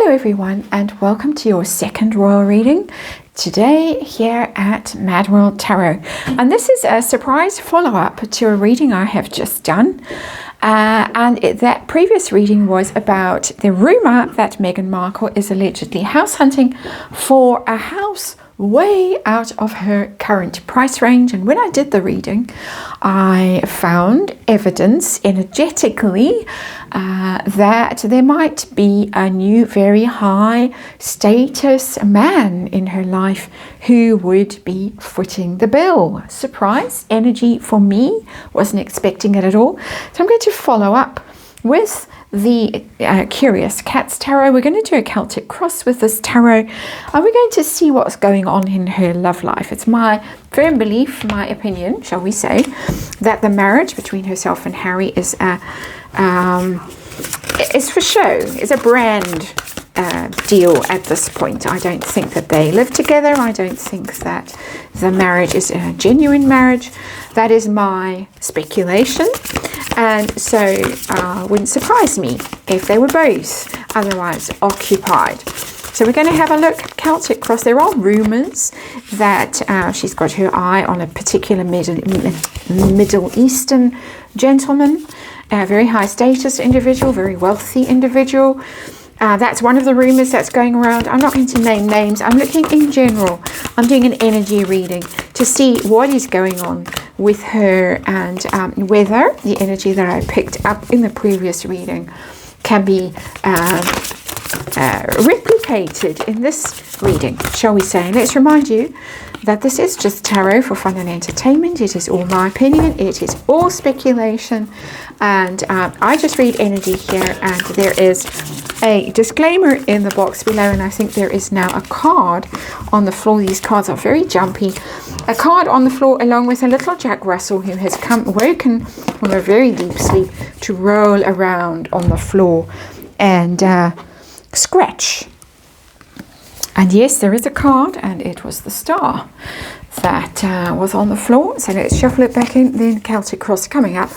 Hello everyone, and welcome to your second royal reading today here at MadWorldTarot. And this is a surprise follow-up to a reading I have just done. That previous reading was about the rumour that Meghan Markle is allegedly house hunting for a house way out of her current price range. And when I did the reading, I found evidence energetically that there might be a new very high status man in her life who would be footing the bill. Surprise energy for me, wasn't expecting it at all. So I'm going to follow up with the Curious Cats Tarot. We're going to do a Celtic cross with this tarot, and we're going to see what's going on in her love life. It's my firm belief, my opinion, shall we say, that the marriage between herself and Harry is for show, is a brand deal at this point. I don't think that they live together. I don't think that the marriage is a genuine marriage. That is my speculation. And so wouldn't surprise me if they were both otherwise occupied. So we're going to have a look at Celtic cross. There are rumours that she's got her eye on a particular Middle Eastern gentleman, a very high status individual, very wealthy individual. That's one of the rumours that's going around. I'm not going to name names. I'm looking in general. I'm doing an energy reading to see what is going on with her, and whether the energy that I picked up in the previous reading can be replicated in this reading, shall we say. And let's remind you that this is just tarot for fun and entertainment. It is all my opinion. It is all speculation. And I just read energy here, and there is a disclaimer in the box below, and I think there is now a card on the floor. These cards are very jumpy. A card on the floor along with a little Jack Russell who has woken from a very deep sleep to roll around on the floor and scratch. And yes, there is a card, and it was the star that was on the floor. So let's shuffle it back in. Then Celtic cross coming up.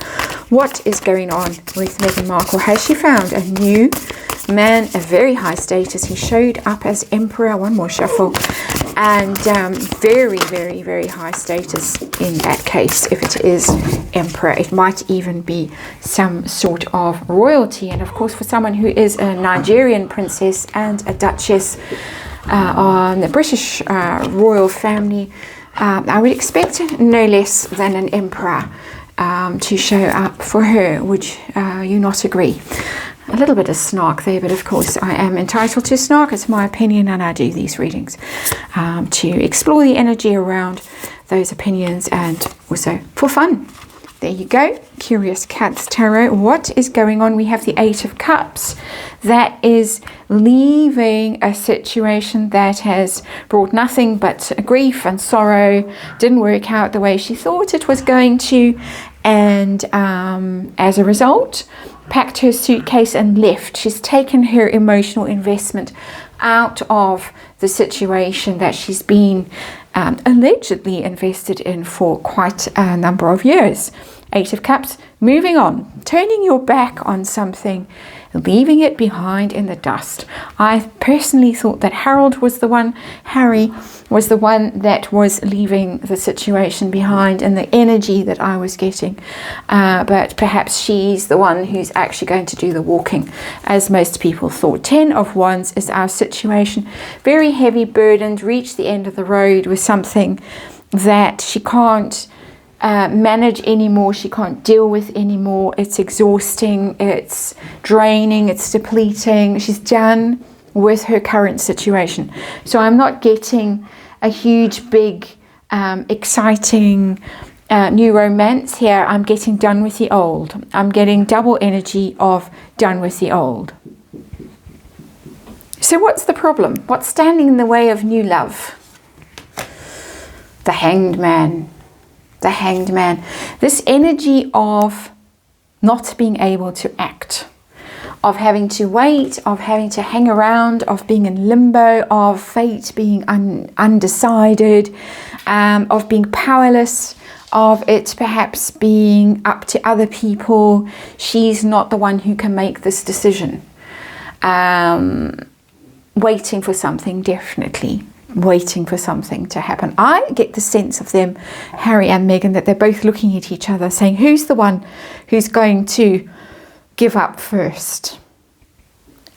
What is going on with Meghan Markle? Has she found a new man, a very high status? He showed up as emperor. One more shuffle. And very, very, very high status in that case. If it is emperor, it might even be some sort of royalty. And of course, for someone who is a Nigerian princess and a duchess on the British royal family, I would expect no less than an emperor to show up for her. Would you not agree? A little bit of snark there, but of course I am entitled to snark. It's my opinion, and I do these readings to explore the energy around those opinions and also for fun. There you go, Curious Cats Tarot. What is going on? We have the Eight of Cups. That is leaving a situation that has brought nothing but grief and sorrow. Didn't work out the way she thought it was going to. And as a result, packed her suitcase and left. She's taken her emotional investment out of the situation that she's been allegedly invested in for quite a number of years. Eight of Cups, moving on, turning your back on something, leaving it behind in the dust. I personally thought that Harry was the one that was leaving the situation behind, and the energy that I was getting. But perhaps she's the one who's actually going to do the walking, as most people thought. 10 of Wands is our situation. Very heavy burdened, reached the end of the road with something that she can't manage anymore, she can't deal with anymore. It's exhausting, it's draining, it's depleting. She's done with her current situation. So I'm not getting a huge, big, exciting new romance here. I'm getting done with the old. I'm getting double energy of done with the old. So what's the problem? What's standing in the way of new love? The Hanged Man. The Hanged Man. This energy of not being able to act, of having to wait, of having to hang around, of being in limbo, of fate being undecided, of being powerless, of it perhaps being up to other people. She's not the one who can make this decision. waiting for something, definitely waiting for something to happen. I get the sense of them, Harry and Meghan, that they're both looking at each other saying, who's the one who's going to give up first?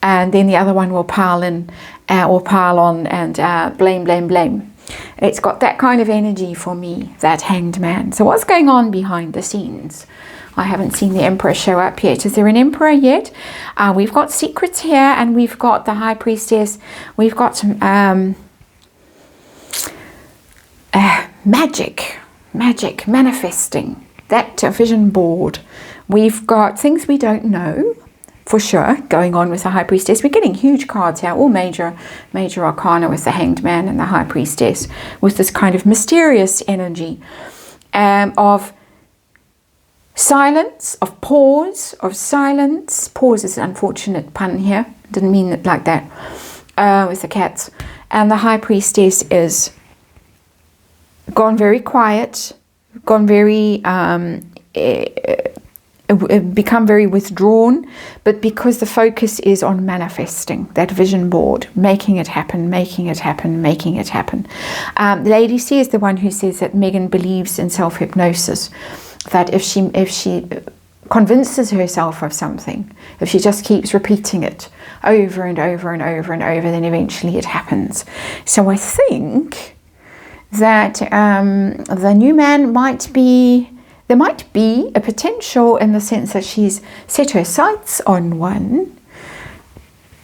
And then the other one will pile in or pile on and blame, blame, blame. It's got that kind of energy for me, that Hanged Man. So what's going on behind the scenes? I haven't seen the Emperor show up yet. Is there an Emperor yet? We've got secrets here, and we've got the High Priestess. We've got some magic, manifesting, that vision board. We've got things we don't know for sure going on with the High Priestess. We're getting huge cards here, all major arcana with the Hanged Man and the High Priestess, with this kind of mysterious energy of silence, of pause, of silence. Pause is an unfortunate pun here. Didn't mean it like that. With the cats. And the High Priestess is gone very quiet, gone very become very withdrawn, but because the focus is on manifesting that vision board, making it happen, making it happen, making it happen. Lady C is the one who says that Meghan believes in self-hypnosis, that if she convinces herself of something, if she just keeps repeating it over and over and over and over, then eventually it happens. So I think that the new man there might be a potential in the sense that she's set her sights on one,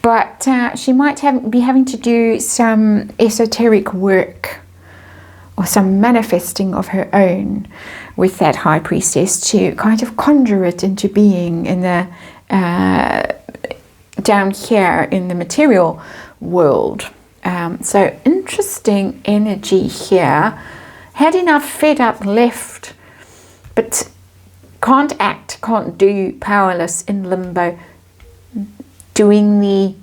but she might be having to do some esoteric work or some manifesting of her own with that High Priestess to kind of conjure it into being in the down here in the material world. So interesting energy here. Had enough, fed up, left, but can't act, can't do, powerless, in limbo, doing the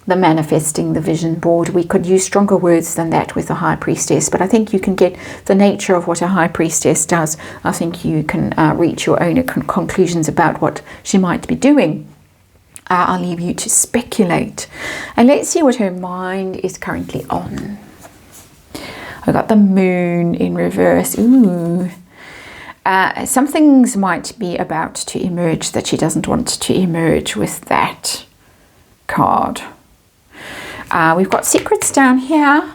manifesting, the vision board. We could use stronger words than that with the High Priestess, but I think you can get the nature of what a High Priestess does. I think you can reach your own conclusions about what she might be doing. I'll leave you to speculate. And let's see what her mind is currently on. I got the Moon in reverse. Ooh. Some things might be about to emerge that she doesn't want to emerge with that card. We've got secrets down here.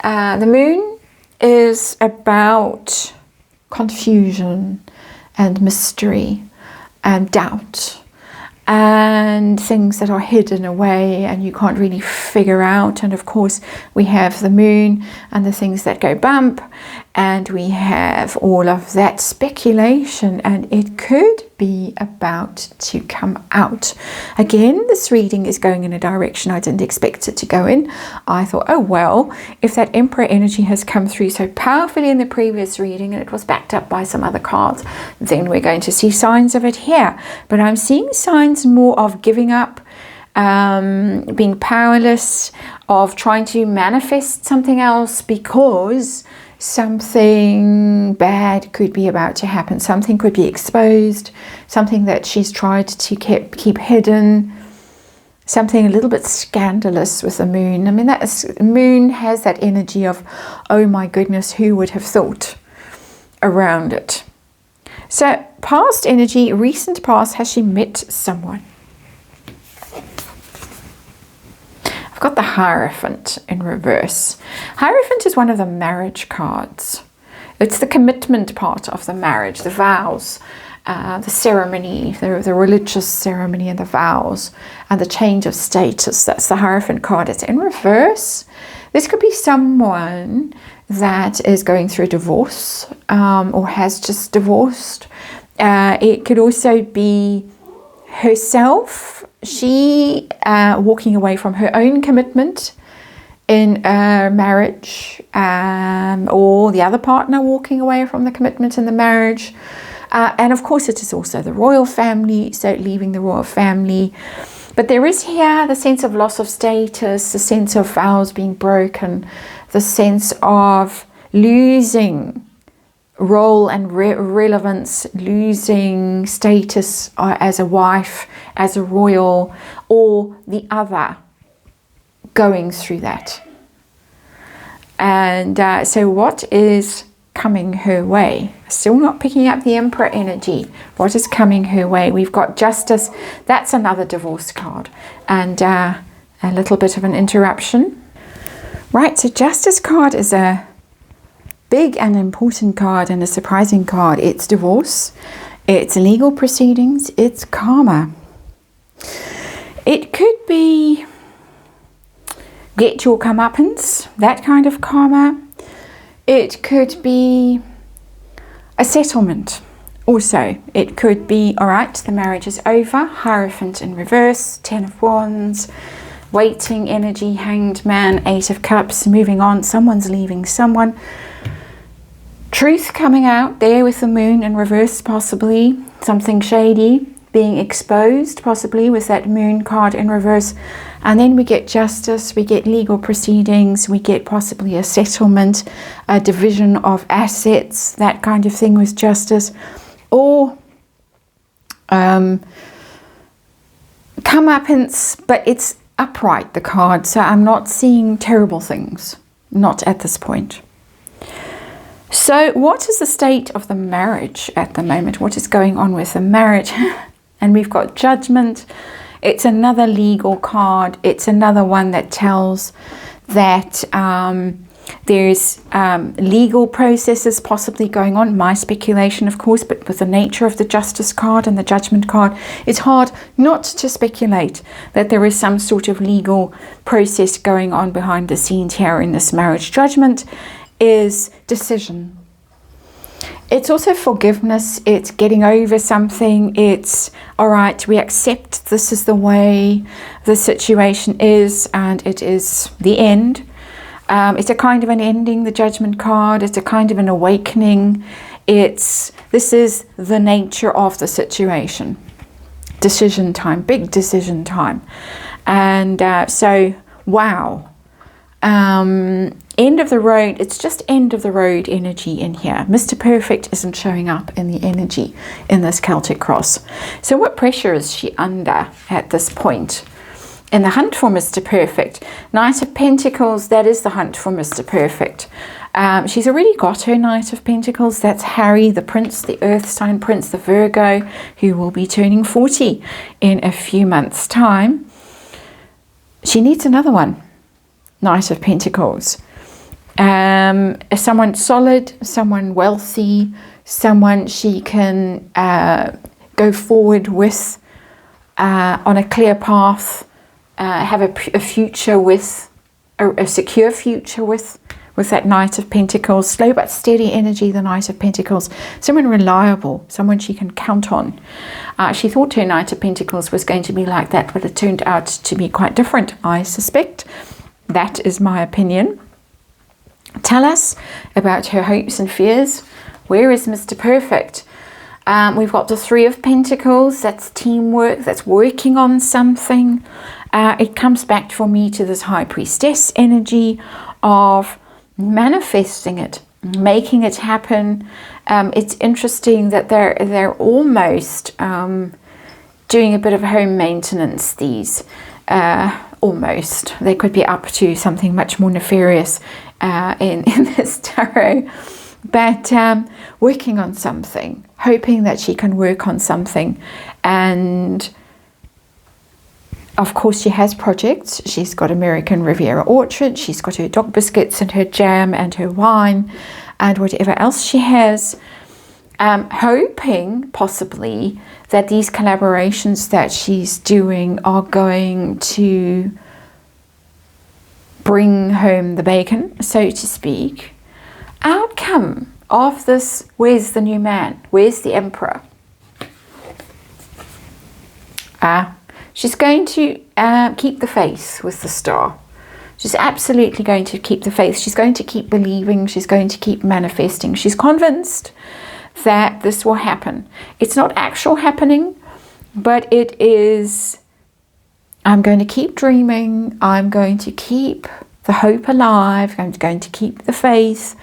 The Moon is about confusion and mystery and doubt and things that are hidden away and you can't really figure out. And of course we have the Moon and the things that go bump, and we have all of that speculation, and it could be about to come out. Again, this reading is going in a direction I didn't expect it to go in. I thought, oh well, if that Emperor energy has come through so powerfully in the previous reading and it was backed up by some other cards, then we're going to see signs of it here. But I'm seeing signs more of giving up, being powerless, of trying to manifest something else because something bad could be about to happen. Something could be exposed, something that she's tried to keep hidden, something a little bit scandalous with the Moon. I mean, that Moon has that energy of, oh my goodness, who would have thought around it. So past energy, recent past, has she met someone? I've got the Hierophant in reverse. Hierophant is one of the marriage cards. It's the commitment part of the marriage, the vows, the ceremony, the religious ceremony and the vows, and the change of status. That's the Hierophant card. It's in reverse. This could be someone that is going through a divorce or has just divorced. It could also be herself. She walking away from her own commitment in a marriage, or the other partner walking away from the commitment in the marriage. And of course it is also the royal family, so leaving the royal family. But there is here the sense of loss of status, the sense of vows being broken, the sense of losing role and relevance, losing status as a wife, as a royal, or the other going through that. And so what is coming her way? Still not picking up the Emperor energy. What is coming her way? We've got Justice. That's another divorce card. And a little bit of an interruption. Right, so Justice card is a big and important card and a surprising card. It's divorce. It's legal proceedings. It's karma. It could be get your comeuppance, that kind of karma. It could be a settlement also. It could be, all right, the marriage is over, Hierophant in reverse, 10 of Wands, waiting energy, Hanged Man, 8 of Cups, moving on, someone's leaving someone. Truth coming out there with the Moon in reverse, possibly, something shady being exposed, possibly with that Moon card in reverse. And then we get Justice, we get legal proceedings, we get possibly a settlement, a division of assets, that kind of thing with Justice. Or comeuppance, but it's upright, the card. So I'm not seeing terrible things, not at this point. So what is the state of the marriage at the moment? What is going on with the marriage? And we've got Judgment. It's another legal card. It's another one that tells that there's legal processes possibly going on. My speculation, of course, but with the nature of the Justice card and the Judgment card, it's hard not to speculate that there is some sort of legal process going on behind the scenes here in this marriage. Judgment is decision. It's also forgiveness. It's getting over something. It's, all right, we accept this is the way the situation is and it is the end. It's a kind of an ending, the Judgment card. It's a kind of an awakening. This is the nature of the situation. Decision time, big decision time. And so, wow. End of the road. It's just end of the road energy in here. Mr. Perfect isn't showing up in the energy in this Celtic cross. So what pressure is she under at this point? In the hunt for Mr. Perfect. Knight of Pentacles, that is the hunt for Mr. Perfect. She's already got her Knight of Pentacles. That's Harry, the Prince, the Earth sign Prince, the Virgo, who will be turning 40 in a few months' time. She needs another one. Knight of Pentacles. Someone solid, someone wealthy, someone she can go forward with on a clear path, have a future with, a secure future with that Knight of Pentacles. Slow but steady energy, the Knight of Pentacles. Someone reliable, someone she can count on. She thought her Knight of Pentacles was going to be like that, but it turned out to be quite different, I suspect. That is my opinion. Tell us about her hopes and fears. Where is Mr. Perfect? We've got the Three of Pentacles. That's teamwork. That's working on something. It comes back for me to this High Priestess energy of manifesting it, making it happen. It's interesting that they're almost doing a bit of home maintenance. These almost. They could be up to something much more nefarious in this tarot. But working on something, hoping that she can work on something. And of course she has projects. She's got American Riviera Orchard. She's got her dog biscuits and her jam and her wine and whatever else she has. Hoping possibly that these collaborations that she's doing are going to bring home the bacon, so to speak. Outcome of this, where's the new man? Where's the Emperor? She's going to keep the faith with the Star. She's absolutely going to keep the faith. She's going to keep believing. She's going to keep manifesting. She's convinced that this will happen. It's not actual happening, but it is. I'm going to keep dreaming. I'm going to keep the hope alive. I'm going to keep the faith.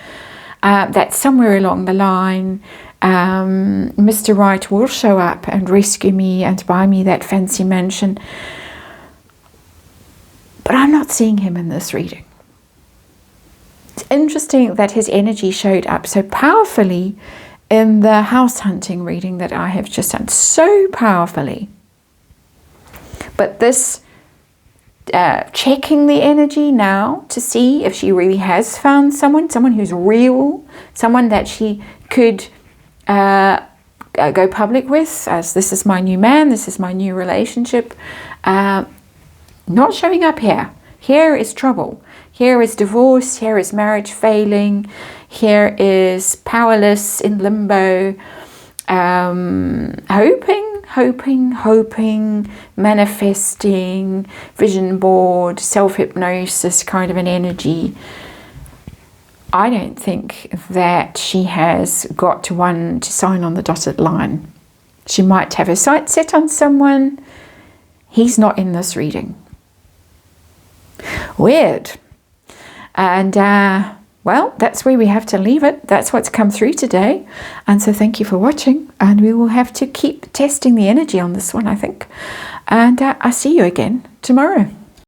That somewhere along the line, Mr. Right will show up and rescue me and buy me that fancy mansion. But I'm not seeing him in this reading. It's interesting that his energy showed up so powerfully in the house hunting reading that I have just done, so powerfully. But this checking the energy now to see if she really has found someone who's real, someone that she could go public with, as this is my new man, this is my new relationship, not showing up here. Here is trouble. Here is divorce. Here is marriage failing. Here is powerless in limbo. Hoping, manifesting, vision board, self-hypnosis kind of an energy. I don't think that she has got to sign on the dotted line. She might have her sights set on someone. He's not in this reading. Weird. And well, that's where we have to leave it. That's what's come through today. And so thank you for watching. And we will have to keep testing the energy on this one, I think. And I'll see you again tomorrow.